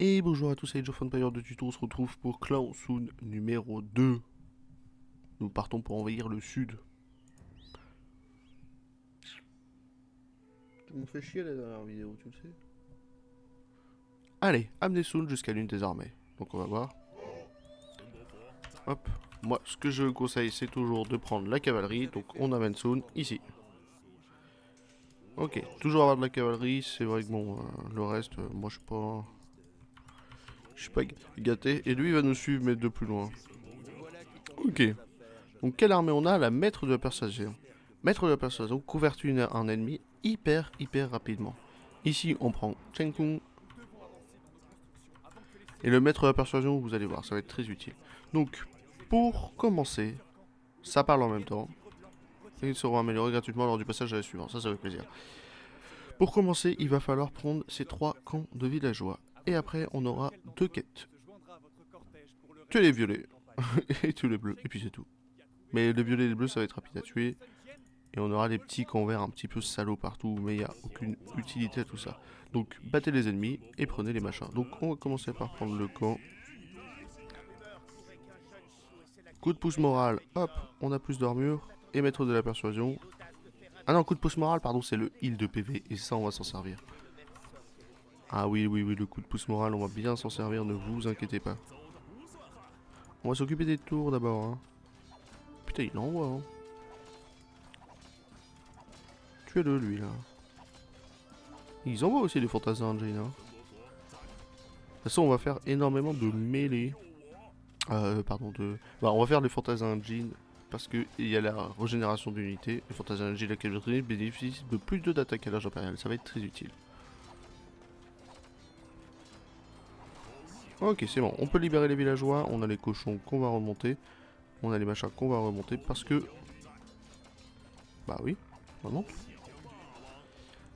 Et bonjour à tous, c'est Age of Empires de Tuto, on se retrouve pour Clan Soon numéro 2. Nous partons pour envahir le sud. Tu m'as fait chier la dernière vidéo, tu le sais. Allez, amenez Soon jusqu'à l'une des armées. Donc on va voir. Hop. Moi, ce que je conseille, c'est toujours de prendre la cavalerie. Donc on amène Soon ici. Ok, toujours avoir de la cavalerie. C'est vrai que bon, le reste, moi je suis pas gâté. Et lui, il va nous suivre, mais de plus loin. Ok. Donc quelle armée on a? La maître de la persuasion. Maître de la persuasion convertit un ennemi hyper rapidement. Ici on prend Chen Kung. Et le maître de la persuasion, vous allez voir, ça va être très utile. Donc pour commencer, ça parle en même temps. Et ils seront améliorés gratuitement lors du passage à la suivante, ça fait plaisir. Pour commencer, il va falloir prendre ces 3 camps de villageois. Et après on aura 2 quêtes. Tuer les violets et tuer les bleus, et puis c'est tout. Mais les violets et les bleus ça va être rapide à tuer. Et on aura des petits camps verts un petit peu salauds partout, mais il n'y a aucune utilité à tout ça. Donc battez les ennemis et prenez les machins. Donc on va commencer par prendre le camp. Coup de pouce moral, hop, on a plus d'armure. Et maître de la persuasion. Ah non, coup de pouce moral, pardon, c'est le heal de PV. Et ça, on va s'en servir. Ah oui, le coup de pouce moral, on va bien s'en servir, ne vous inquiétez pas. On va s'occuper des tours d'abord. Hein. Putain, il envoie. Hein. Tuez-le, lui, là. Ils envoient aussi des fantassins engine. Hein. De toute façon, on va faire énormément de mêlée. Pardon, de. Bah, on va faire les fantassins engine parce qu'il y a la régénération d'unités. Les fantassins engine, la cavalerie bénéficie de plus de d'attaque à l'âge impérial. Ça va être très utile. Ok, c'est bon. On peut libérer les villageois. On a les cochons qu'on va remonter. On a les machins qu'on va remonter parce que. Bah oui, on remonte.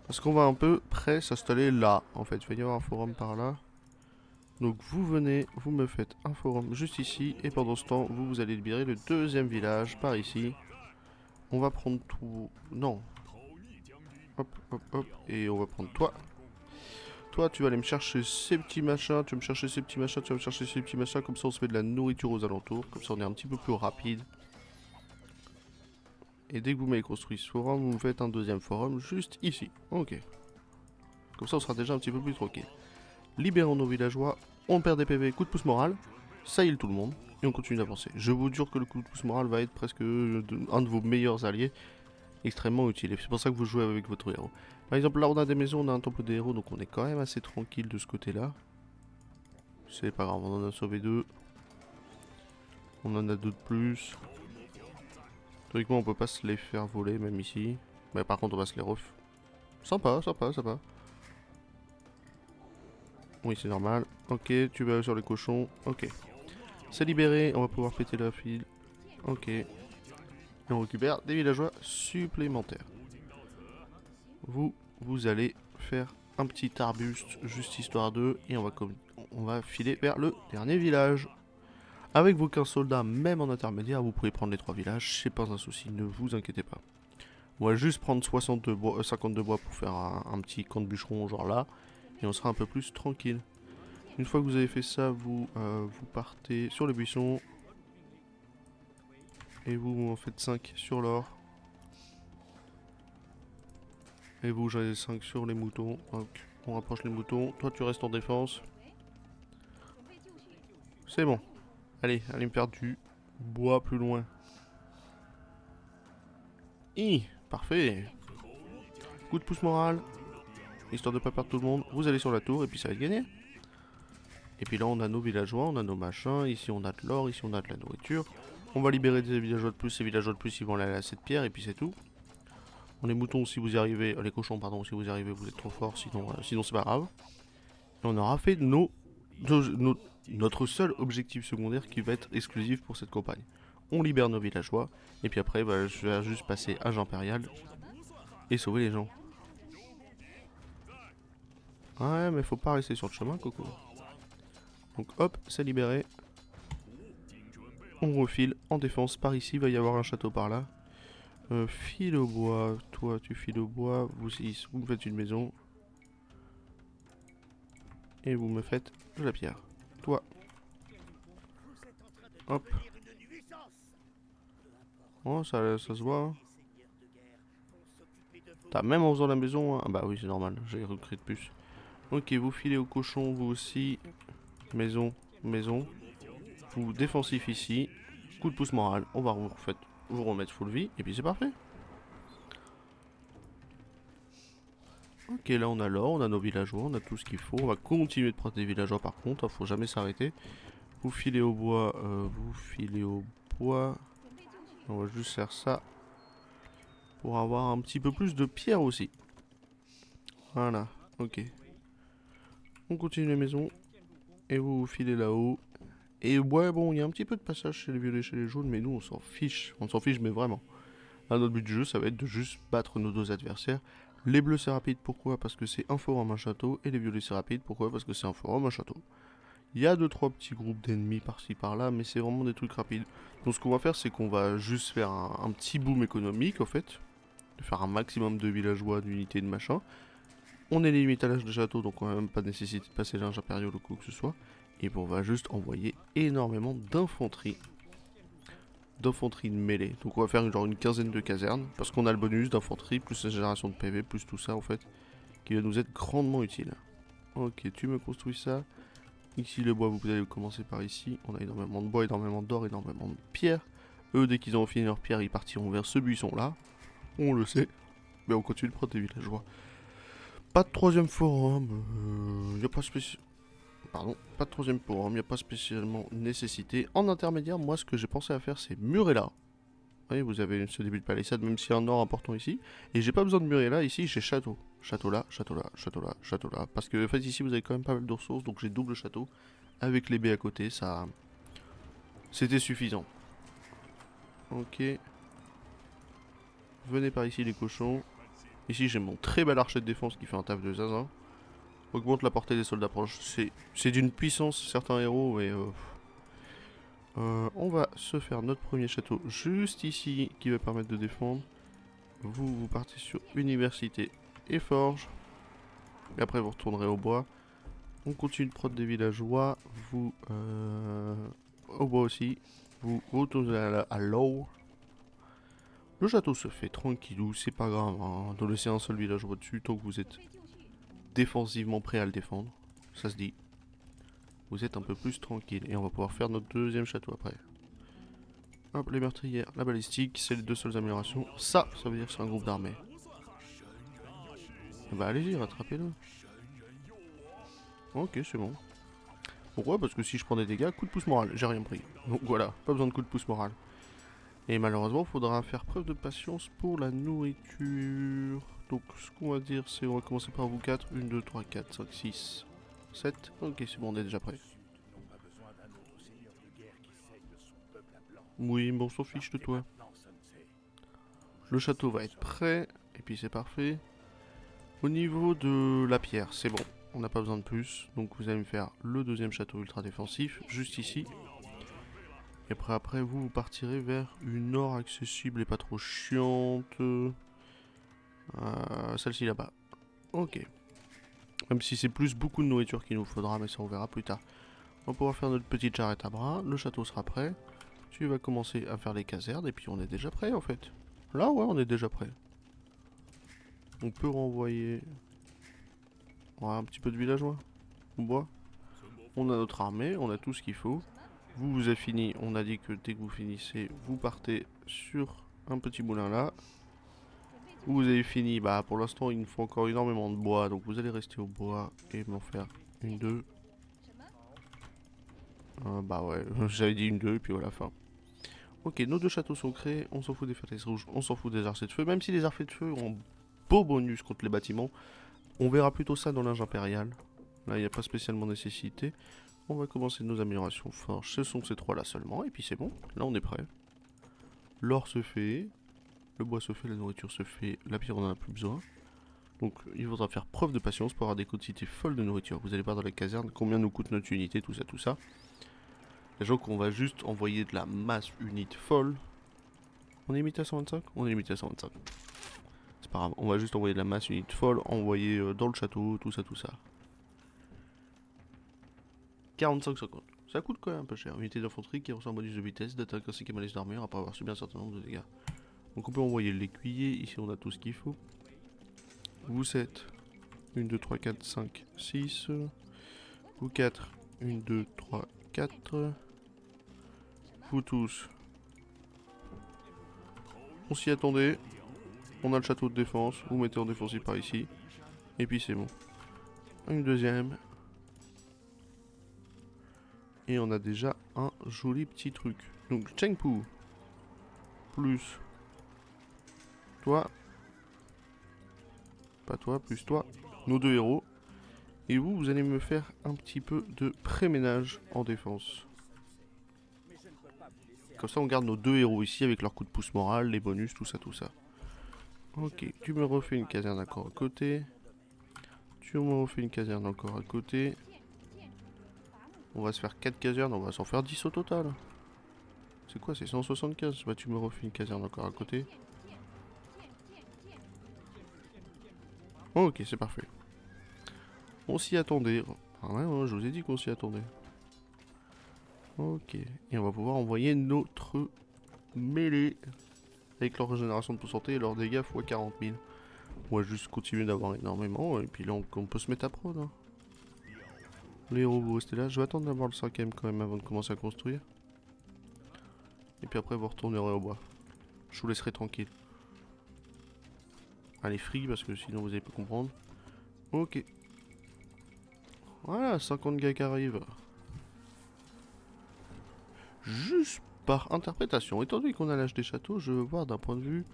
Parce qu'on va un peu près s'installer là. En fait, il va y avoir un forum par là. Donc vous venez, vous me faites un forum juste ici. Et pendant ce temps, vous allez libérer le deuxième village par ici. On va prendre tout... Non. Hop, hop, hop. Et on va prendre toi. Toi, tu vas aller me chercher ces petits machins. Tu vas me chercher ces petits machins. Tu vas me chercher ces petits machins. Comme ça, on se fait de la nourriture aux alentours. Comme ça, on est un petit peu plus rapide. Et dès que vous m'avez construit ce forum, vous me faites un deuxième forum juste ici. Ok. Comme ça, on sera déjà un petit peu plus tranquille. Libérons nos villageois. On perd des PV. Coup de pouce moral. Ça heal tout le monde. Et on continue d'avancer. Je vous jure que le coup de pouce moral va être presque un de vos meilleurs alliés. Extrêmement utile. Et c'est pour ça que vous jouez avec votre héros. Par exemple, là on a des maisons, on a un temple des héros, donc on est quand même assez tranquille de ce côté-là. C'est pas grave, on en a sauvé 2. On en a 2 de plus. Théoriquement, on peut pas se les faire voler, même ici. Mais par contre, on va se les ref. Sympa. Oui, c'est normal. Ok, tu vas sur les cochons. Ok. C'est libéré, on va pouvoir péter la file. Ok. Et on récupère des villageois supplémentaires. Vous allez faire un petit arbuste, juste histoire d'eux, et on va filer vers le dernier village. Avec vos 15 soldats, même en intermédiaire, vous pouvez prendre les 3 villages, c'est pas un souci, ne vous inquiétez pas. On va juste prendre 52 bois pour faire un petit camp de bûcherons, genre là, et on sera un peu plus tranquille. Une fois que vous avez fait ça, vous partez sur les buissons, et vous en faites 5 sur l'or. Et vous, j'avais 5 sur les moutons. Donc, on rapproche les moutons. Toi, tu restes en défense. C'est bon. Allez me faire du bois plus loin. Parfait. Coup de pouce moral. Histoire de pas perdre tout le monde. Vous allez sur la tour et puis ça va être gagné. Et puis là, on a nos villageois, on a nos machins. Ici, on a de l'or. Ici, on a de la nourriture. On va libérer des villageois de plus. Ces villageois de plus, ils vont aller à cette pierre et puis c'est tout. On les moutons, si vous y arrivez. Les cochons, pardon, si vous y arrivez, vous êtes trop fort. Sinon c'est pas grave. Et on aura fait notre seul objectif secondaire qui va être exclusif pour cette campagne. On libère nos villageois, et puis après, bah, je vais juste passer âge impérial et sauver les gens. Ouais, mais faut pas rester sur le chemin, Coco. Donc hop, c'est libéré. On refile en défense par ici, il va y avoir un château par là. File au bois, toi tu files au bois, vous me faites une maison. Et vous me faites de la pierre. Toi. Hop. Oh, ça se voit. Hein. T'as même en faisant la maison. Hein. Ah bah oui, c'est normal. J'ai recréé de plus. Ok, vous filez au cochon, vous aussi. Maison, maison. Vous défensif ici. Coup de pouce moral. On va vous remettre full vie. Et puis c'est parfait. Ok, là on a l'or, on a nos villageois, on a tout ce qu'il faut. On va continuer de prendre des villageois par contre. Faut jamais s'arrêter. Vous filez au bois. Vous filez au bois. On va juste faire ça. Pour avoir un petit peu plus de pierre aussi. Voilà, ok. On continue les maisons. Et vous filez là-haut. Et ouais, bon, il y a un petit peu de passage chez les violets, chez les jaunes, mais nous on s'en fiche. On s'en fiche, mais vraiment. Là, notre but du jeu, ça va être de juste battre nos deux adversaires. Les bleus c'est rapide, pourquoi? Parce que c'est un forum, un château. Et les violets c'est rapide, pourquoi? Parce que c'est un forum, un château. Il y a 2-3 petits groupes d'ennemis par-ci par-là, mais c'est vraiment des trucs rapides. Donc ce qu'on va faire, c'est qu'on va juste faire un petit boom économique, en fait. De faire un maximum de villageois, d'unités, de machin. On est limité à l'âge de château, donc on n'a même pas de nécessité de passer l'âge impérial ou quoi que ce soit. Et puis on va juste envoyer énormément d'infanterie. D'infanterie de mêlée. Donc on va faire genre une quinzaine de casernes, parce qu'on a le bonus d'infanterie, plus la génération de PV, plus tout ça en fait, qui va nous être grandement utile. Ok, tu me construis ça. Ici le bois, vous allez commencer par ici. On a énormément de bois, énormément d'or, énormément de pierres. Eux, dès qu'ils ont fini leur pierre, ils partiront vers ce buisson là. On le sait. Mais on continue de prendre des villageois. Pas de troisième forum. Y a pas Pardon, pas de troisième forum, il n'y a pas spécialement nécessité. En intermédiaire, moi ce que j'ai pensé à faire c'est murer là. Vous voyez, vous avez ce début de palissade, même s'il y a un or important ici. Et j'ai pas besoin de murer là, ici j'ai château. Château là, château là, château là, château là. Parce que en fait ici vous avez quand même pas mal de ressources, donc j'ai double château. Avec les baies à côté, ça... C'était suffisant. Ok. Venez par ici les cochons. Ici j'ai mon très bel archer de défense qui fait un taf de zinzin. Augmente la portée des soldats proches. C'est d'une puissance certains héros, mais... on va se faire notre premier château juste ici qui va permettre de défendre. Vous partez sur université et forge. Et après vous retournerez au bois. On continue de prendre des villageois. Vous au bois aussi. Vous retournez à l'eau. Le château se fait tranquillou, c'est pas grave. Hein, de laisser un seul villageois dessus tant que vous êtes défensivement prêt à le défendre. Ça se dit. Vous êtes un peu plus tranquille. Et on va pouvoir faire notre deuxième château après. Hop, les meurtrières, la balistique, c'est les deux seules améliorations. Ça veut dire que c'est un groupe d'armée. Bah allez-y, rattrapez-le. Ok, c'est bon. Pourquoi? Parce que si je prends des dégâts, coup de pouce moral, j'ai rien pris. Donc voilà, pas besoin de coup de pouce moral. Et malheureusement, il faudra faire preuve de patience pour la nourriture. Donc ce qu'on va dire, c'est on va commencer par vous 4. 1, 2, 3, 4, 5, 6, 7. Ok, c'est bon, on est déjà prêt. Oui, bon, on s'en fiche de toi. Le château va être prêt. Et puis c'est parfait. Au niveau de la pierre, c'est bon. On n'a pas besoin de plus. Donc vous allez me faire le deuxième château ultra défensif. Juste ici. Et après vous partirez vers une or accessible et pas trop chiante. Celle-ci là-bas. Ok. Même si c'est plus beaucoup de nourriture qu'il nous faudra, mais ça on verra plus tard. On va pouvoir faire notre petite charrette à bras. Le château sera prêt. Tu vas commencer à faire les casernes et puis on est déjà prêt en fait. Là ouais, on est déjà prêt. On peut renvoyer un petit peu de villageois. On boit. On a notre armée, on a tout ce qu'il faut. Vous avez fini, on a dit que dès que vous finissez, vous partez sur un petit moulin là. Vous avez fini, bah pour l'instant il nous faut encore énormément de bois, donc vous allez rester au bois et m'en faire une, deux. Bah ouais, j'avais dit une, deux et puis voilà, fin. Ok, nos deux châteaux sont créés, on s'en fout des falaises rouges, on s'en fout des archers de feu, même si les archers de feu ont beau bonus contre les bâtiments. On verra plutôt ça dans l'âge impérial. Là il n'y a pas spécialement nécessité. On va commencer nos améliorations forges, ce sont ces trois là seulement, et puis c'est bon, là on est prêt. L'or se fait, le bois se fait, la nourriture se fait, la pierre on en a plus besoin. Donc il faudra faire preuve de patience pour avoir des quantités folles de nourriture. Vous allez voir dans la caserne combien nous coûte notre unité, tout ça, tout ça. Sachant qu'on va juste envoyer de la masse unité folle. On est limité à 125? On est limité à 125. C'est pas grave, on va juste envoyer de la masse unité folle, envoyer dans le château, tout ça, tout ça. 45-50. Ça coûte quand même un peu cher. Unité d'infanterie qui reçoit un bonus de vitesse, d'attaque ainsi qu'un malus d'armure après avoir subi un certain nombre de dégâts. Donc on peut envoyer l'écuyer. Ici on a tout ce qu'il faut. Vous êtes 1, 2, 3, 4, 5, 6. Vous 4. 1, 2, 3, 4. Vous tous. On s'y attendait. On a le château de défense. Vous mettez en défensif par ici. Et puis c'est bon. Une deuxième. Et on a déjà un joli petit truc. Donc Chengpu. Plus. Toi. Pas toi, plus toi. Nos deux héros. Et vous, vous allez me faire un petit peu de pré-ménage en défense. Comme ça on garde nos deux héros ici avec leur coup de pouce moral, les bonus, tout ça, tout ça. Ok, tu me refais une caserne encore à côté. Tu me refais une caserne encore à côté. On va se faire 4 casernes, on va s'en faire 10 au total. C'est quoi, c'est 175? Bah tu me refais une caserne encore à côté. Ok, c'est parfait. On s'y attendait. Ah ouais, ouais, je vous ai dit qu'on s'y attendait. Ok, et on va pouvoir envoyer notre mêlée. Avec leur régénération de pouce santé et leurs dégâts x 40 000. On va juste continuer d'avoir énormément, et puis là on peut se mettre à prod. Hein. Les héros, vous restez là. Je vais attendre d'avoir le 5ème quand même avant de commencer à construire. Et puis après vous retournerez au bois. Je vous laisserai tranquille. Allez, free parce que sinon vous allez pas comprendre. Ok. Voilà, 50 gars qui arrivent. Juste par interprétation, étant donné qu'on a l'âge des châteaux, je veux voir d'un point de vue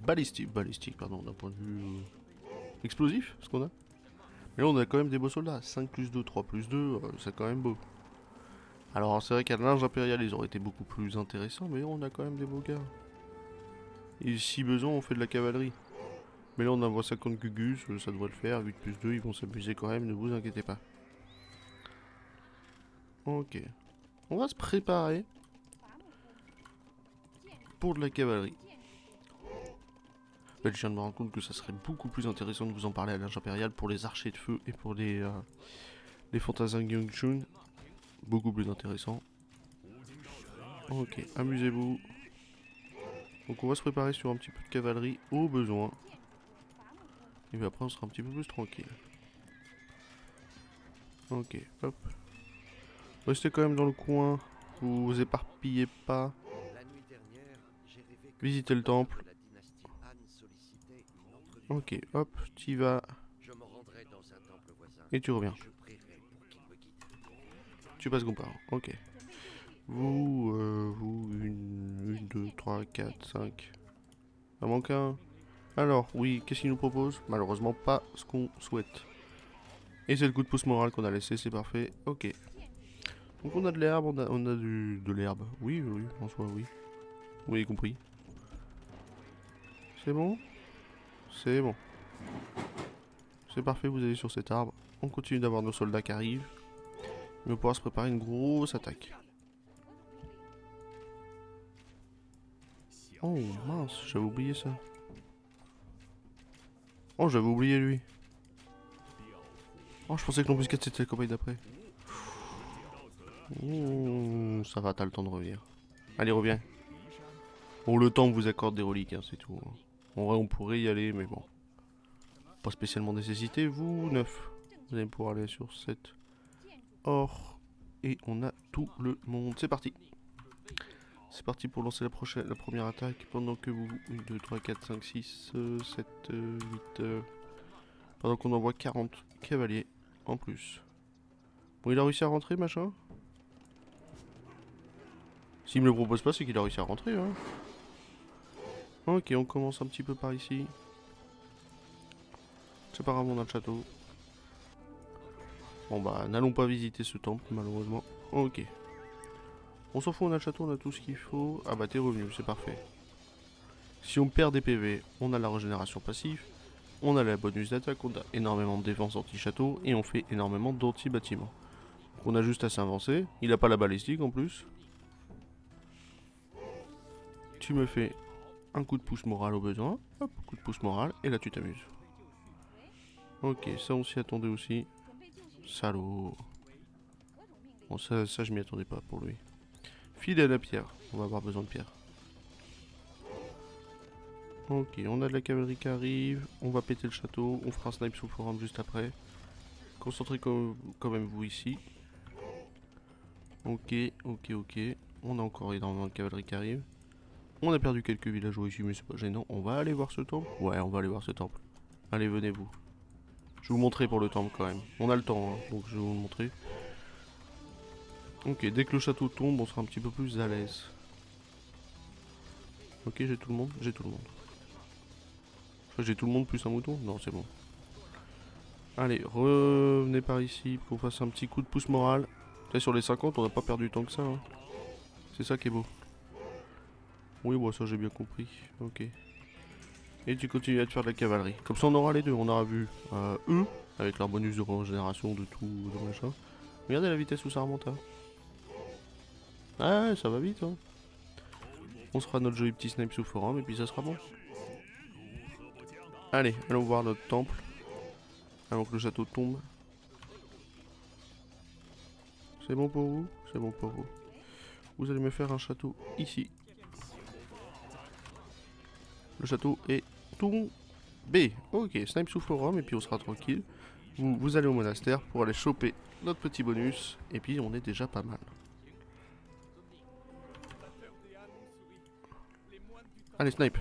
balistique, pardon, d'un point de vue explosif, ce qu'on a. Mais là on a quand même des beaux soldats, 5 plus 2, 3 plus 2, c'est quand même beau. Alors c'est vrai qu'à l'âge impérial ils auraient été beaucoup plus intéressants, mais on a quand même des beaux gars. Et si besoin on fait de la cavalerie. Mais là on envoie 50 gugus, ça devrait le faire, 8 plus 2, ils vont s'amuser quand même, ne vous inquiétez pas. Ok. On va se préparer pour de la cavalerie. Là, je viens de me rendre compte que ça serait beaucoup plus intéressant de vous en parler à l'âge impérial pour les archers de feu et pour les fantassins Gyungchun. Beaucoup plus intéressant. Ok, amusez-vous. Donc on va se préparer sur un petit peu de cavalerie au besoin. Et puis après on sera un petit peu plus tranquille. Ok, hop. Restez quand même dans le coin. Vous vous éparpillez pas. Visitez le temple. Ok, hop, t'y vas. Et tu reviens. Tu passes comparant, ok. Vous, 1, 2, 3, 4, 5. Ça manque un. Alors, oui, qu'est-ce qu'il nous propose? Malheureusement, pas ce qu'on souhaite. Et c'est le coup de pouce moral qu'on a laissé, c'est parfait. Ok. Donc on a de l'herbe, on a de l'herbe. Oui, oui, en soi, oui. Vous avez compris. C'est bon? C'est bon. C'est parfait, vous allez sur cet arbre. On continue d'avoir nos soldats qui arrivent. On va pouvoir se préparer une grosse attaque. Oh mince, j'avais oublié ça. Oh, j'avais oublié lui. Oh, je pensais que l'embuscade c'était la campagne d'après. Oh, ça va, t'as le temps de revenir. Allez, reviens. Bon, le temps vous accorde des reliques, hein, c'est tout. En vrai, on pourrait y aller, mais bon. Pas spécialement nécessité. Vous, 9. Vous allez pouvoir aller sur 7. Or. Et on a tout le monde. C'est parti. C'est parti pour lancer la première attaque. Pendant que vous... 1, 2, 3, 4, 5, 6, 7, 8... pendant qu'on envoie 40 cavaliers en plus. Bon, il a réussi à rentrer, machin. S'il me le propose pas, c'est qu'il a réussi à rentrer, hein. Ok, on commence un petit peu par ici. C'est pas grave, on a le château. Bon bah, n'allons pas visiter ce temple, malheureusement. Ok. On s'en fout, on a le château, on a tout ce qu'il faut. Ah bah, t'es revenu, c'est parfait. Si on perd des PV, on a la régénération passive. On a la bonus d'attaque, on a énormément de défense anti-château. Et on fait énormément d'anti-bâtiment. Donc on a juste à s'avancer. Il a pas la balistique en plus. Tu me fais un coup de pouce moral au besoin. Hop, coup de pouce moral. Et là, tu t'amuses. Ok, ça on s'y attendait aussi. Salaud. Bon, ça je m'y attendais pas pour lui. File à la pierre. On va avoir besoin de pierre. Ok, on a de la cavalerie qui arrive. On va péter le château. On fera un snipe sous forum juste après. Concentrez quand même vous ici. Ok. On a encore énormément de cavalerie qui arrive. On a perdu quelques villageois ici, mais c'est pas gênant. On va aller voir ce temple. Ouais, on va aller voir ce temple. Allez, venez-vous. Je vais vous montrer pour le temple quand même. On a le temps, hein, donc je vais vous le montrer. Ok, dès que le château tombe, on sera un petit peu plus à l'aise. Ok, j'ai tout le monde. J'ai tout le monde. J'ai tout le monde plus un mouton? Non, c'est bon. Allez, revenez par ici pour qu'on fasse un petit coup de pouce moral. Là, sur les 50, on n'a pas perdu tant que ça. Hein. C'est ça qui est beau. Oui, bon, ça j'ai bien compris. Ok. Et tu continues à te faire de la cavalerie. Comme ça, on aura les deux. On aura vu eux, avec leur bonus de régénération de tout, de machin. Regardez la vitesse où ça remonte. Hein. Ah, ouais, ça va vite. Hein. On se fera notre joli petit snipe sous forum et puis ça sera bon. Allez, allons voir notre temple. Avant que le château tombe. C'est bon pour vous? C'est bon pour vous. Vous allez me faire un château ici. Le château est tombé. Ok, snipe sous forum et puis on sera tranquille. Vous allez au monastère pour aller choper notre petit bonus. Et puis on est déjà pas mal. Allez, snipe.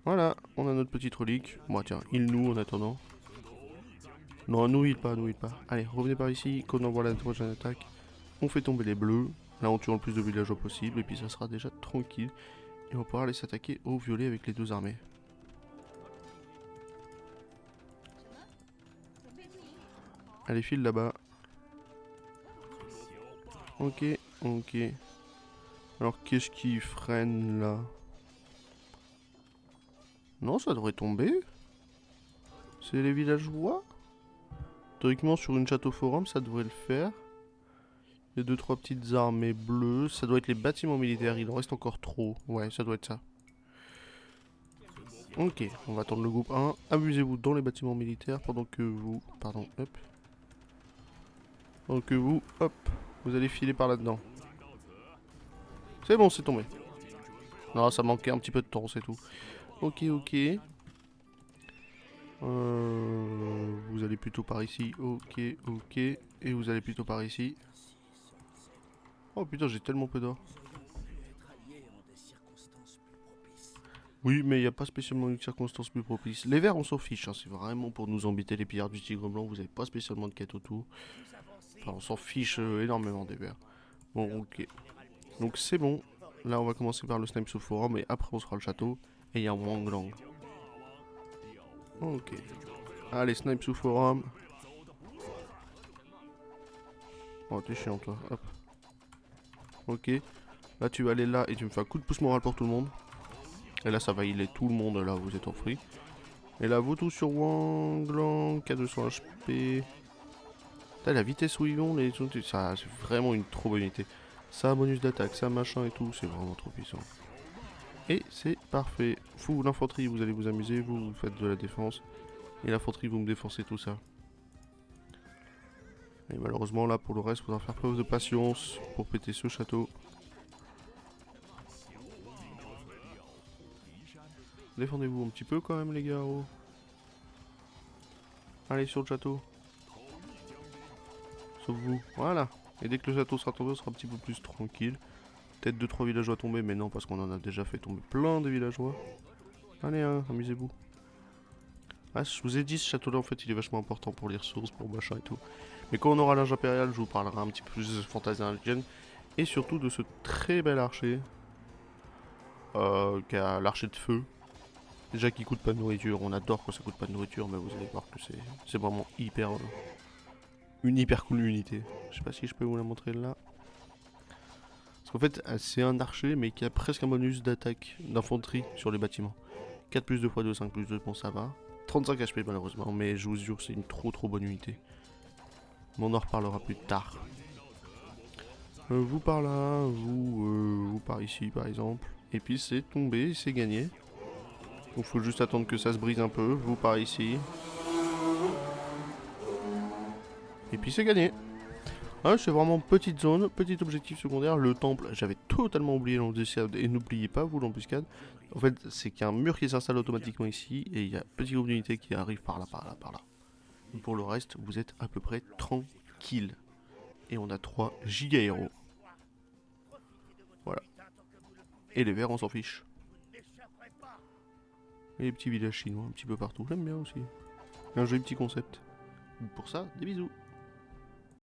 Voilà, on a notre petite relique. Bon, tiens, il nous en attendant. Non, nous il pas. Allez, revenez par ici, qu'on envoie la prochaine attaque. On fait tomber les bleus. Là, on tue le plus de villageois possible. Et puis ça sera déjà tranquille. Et on va pouvoir aller s'attaquer aux violets avec les deux armées. Allez, file là-bas. Ok. Alors, qu'est-ce qui freine là? Non, ça devrait tomber. C'est les villageois. Théoriquement, sur une château forum, ça devrait le faire. Il y a 2-3 petites armées bleues. Ça doit être les bâtiments militaires. Il en reste encore trop. Ouais, ça doit être ça. Ok, on va attendre le groupe 1. Amusez-vous dans les bâtiments militaires pendant que vous... Pardon, hop. Pendant que vous, hop, vous allez filer par là-dedans. C'est bon, c'est tombé. Non, ça manquait un petit peu de temps, c'est tout. Ok. Vous allez plutôt par ici. Ok. Et vous allez plutôt par ici. Oh putain, j'ai tellement peu d'or. Oui, mais il n'y a pas spécialement une circonstance plus propice. Les verts, on s'en fiche. Hein, c'est vraiment pour nous embêter les pillards du tigre blanc. Vous n'avez pas spécialement de quête autour. Enfin, on s'en fiche énormément des verts. Bon, ok. Donc c'est bon. Là, on va commencer par le snipe sous forum. Et après, on sera le château. Et il y a Wanglang. Ok. Allez, snipe sous forum. Oh, t'es chiant, toi. Hop. Ok. Là, tu vas aller là et tu me fais un coup de pouce moral pour tout le monde. Et là, ça va healer tout le monde. Là, vous êtes en free. Et là, vous tous sur Wanglang. K200 HP. Putain, la vitesse où ils vont, ça, c'est vraiment une trop bonne unité. Ça a bonus d'attaque, ça machin et tout. C'est vraiment trop puissant. Et c'est parfait. Vous, l'infanterie, vous allez vous amuser. Vous faites de la défense. Et l'infanterie, vous me défoncez tout ça. Et malheureusement, là, pour le reste, il faudra faire preuve de patience pour péter ce château. Défendez-vous un petit peu quand même, les gars. Oh. Allez, sur le château. Sauf vous. Voilà. Et dès que le château sera tombé, on sera un petit peu plus tranquille. Peut-être 2-3 villageois tombés, mais non, parce qu'on en a déjà fait tomber plein de villageois. Allez, hein, amusez-vous. Ah, je vous ai dit, ce château-là, en fait, il est vachement important pour les ressources, pour machin et tout. Mais quand on aura l'âge impérial, je vous parlerai un petit peu plus de Fantasy Legend. Et surtout de ce très bel archer. Qui a l'archer de feu. Déjà qui coûte pas de nourriture. On adore quand ça coûte pas de nourriture, mais vous allez voir que c'est vraiment hyper... une hyper cool unité. Je sais pas si je peux vous la montrer là. Parce qu'en fait, c'est un archer, mais qui a presque un bonus d'attaque d'infanterie sur les bâtiments. 4 plus 2 x 2, 5 plus 2, bon ça va. 35 HP malheureusement, mais je vous jure, c'est une trop bonne unité. Mais on en reparlera plus tard. Vous par là, vous par ici par exemple. Et puis c'est tombé, c'est gagné. Donc faut juste attendre que ça se brise un peu. Vous par ici. Et puis c'est gagné. Ah, c'est vraiment petite zone, petit objectif secondaire. Le temple, j'avais totalement oublié l'embuscade. Et n'oubliez pas, vous, l'embuscade. En fait, c'est qu'il y a un mur qui s'installe automatiquement ici. Et il y a petit groupe d'unités qui arrive par là, par là, par là. Pour le reste, vous êtes à peu près tranquille. Et on a 3 giga héros. Voilà. Et les verts, on s'en fiche. Et les petits villages chinois un petit peu partout. J'aime bien aussi. Un joli petit concept. Pour ça, des bisous.